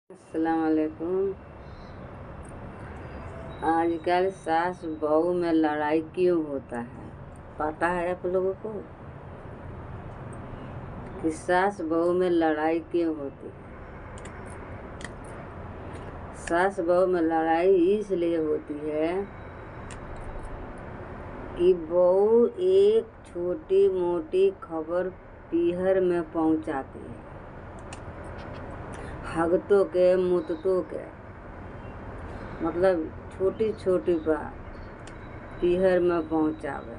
अस्सलाम वालेकुम। आजकल सास बहू में लड़ाई क्यों होता है, पता है आप लोगों को कि सास बहू में लड़ाई क्यों होती है? सास बहू में लड़ाई इसलिए होती है कि बहू एक छोटी मोटी खबर पीहर में पहुंचाती है, हगतों के मुततों के, मतलब छोटी छोटी बात पीहर में पहुंचावे।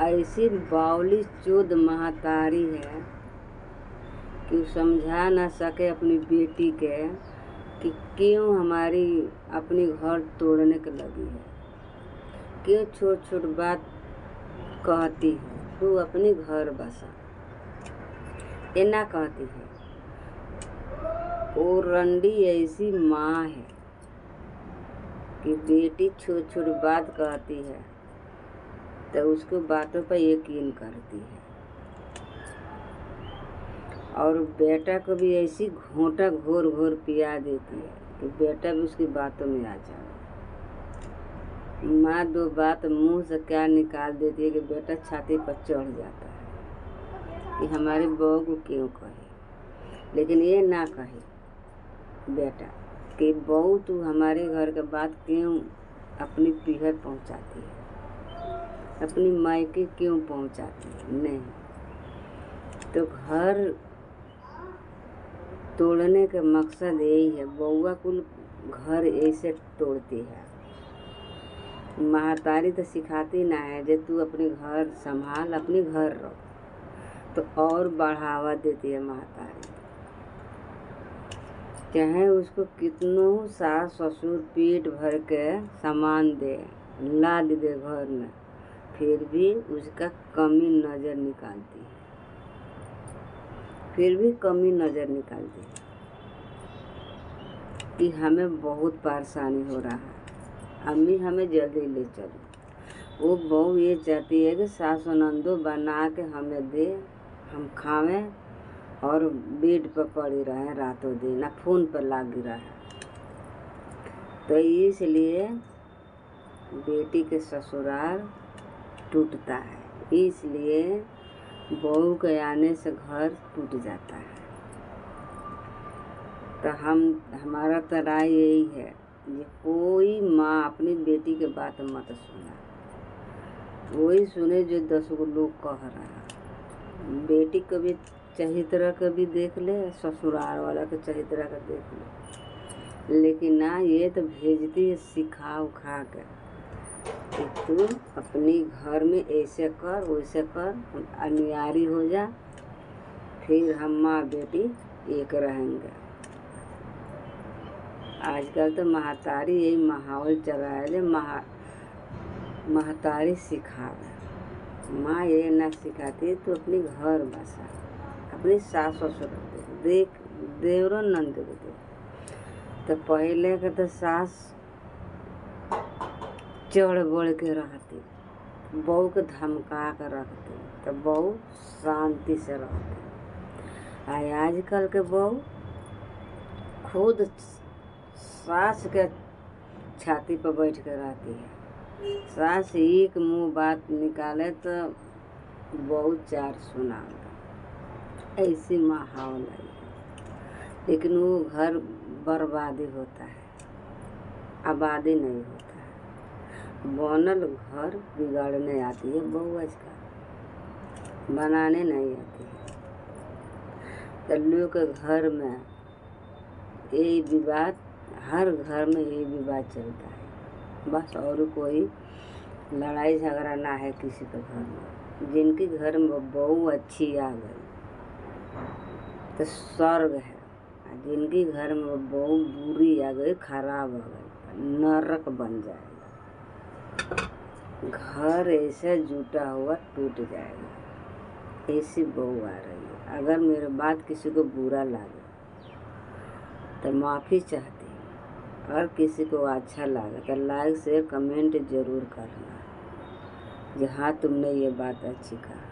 ऐसी बावली चोद महतारी है कि वो समझा ना सके अपनी बेटी के कि क्यों हमारी अपनी घर तोड़ने के लगी है, क्यों छोट छोट बात कहती है, तू अपनी घर बसा। ये ना कहती है। वो रंडी ऐसी माँ है कि बेटी छोट छोट बात कहती है तो उसको बातों पर यकीन करती है, और बेटा को भी ऐसी घोंटा घोर घोर पिया देती है कि बेटा भी उसकी बातों में आ जाए। माँ दो बात मुंह से क्या निकाल देती है कि बेटा छाती पर चढ़ जाता है कि हमारी बहू को क्यों कहे, लेकिन ये ना कहे बेटा कि बहू तू हमारे घर के बात क्यों अपनी पीहर पहुंचाती है, अपनी मायके क्यों पहुंचाती है। नहीं तो घर तोड़ने का मकसद यही है। बउआ कुल घर ऐसे तोड़ती है। महतारी तो सिखाती ना है जे तू अपने घर संभाल, अपने घर रहो, तो और बढ़ावा देती है महतारी। चाहे उसको कितनों सास ससुर पेट भर के सामान दे, लाद दे घर में, फिर भी उसका कमी नज़र निकालती है, फिर भी कमी नज़र निकालती है कि हमें बहुत परेशानी हो रहा है, अम्मी हमें जल्दी ले चलो। वो बहू ये चाहती है कि सास नंदो बना के हमें दे, हम खावें और बेड पर पड़ी रहे रातों दिन, फ़ोन पर लागी रहे। तो इसलिए बेटी के ससुराल टूटता है, इसलिए बहू के आने से घर टूट जाता है। तो हमारा तो राय यही है कि कोई माँ अपनी बेटी के बात मत सुना, वही सुने जो 10 लोग कह रहा है। बेटी को भी चहित्रा का भी देख ले, ससुराल वाला के चहित्रा का देख ले, लेकिन ना ये तो भेजती है सिखा उखा के कि तू अपनी घर में ऐसे कर वैसे कर, अनियारी हो जा, फिर हम माँ बेटी एक रहेंगे। आजकल तो महतारी यही माहौल चला है जो महतारी सिखावे। माँ ये ना सिखाती तो अपनी घर बसा, अपनी सास ससुर देख, देवरो नंद को देख। तो पहले के तो सास चढ़ बढ़ के रहती, बहू को धमका कर रखती, तो बहू शांति से रहती। आजकल के बहू खुद सास के छाती पर बैठ कर रहती है। सास एक मुँह बात निकाले तो बहू 4 सुनावे, ऐसी माहौल है। लेकिन वो घर बर्बादी होता है, आबादी नहीं होता है। बनल घर बिगाड़ने आती है बहू, आजकल बनाने नहीं आती है। तो लोग के घर में यही विवाद, हर घर में यही विवाद चलता है बस, और कोई लड़ाई झगड़ा ना है किसी के घर में। जिनके घर में बहू अच्छी आ गई तो स्वर्ग है, जिनके घर में बहू बुरी आ गई, खराब आ गई, नरक बन जाएगा। घर ऐसे जुटा हुआ टूट जाएगा। ऐसी बहू आ रही है। अगर मेरे बात किसी को बुरा लगे तो माफ़ी चाहती हूँ, और किसी को अच्छा लगे तो लाइक शेयर कमेंट ज़रूर करना, जहाँ तुमने ये बात अच्छी कहा।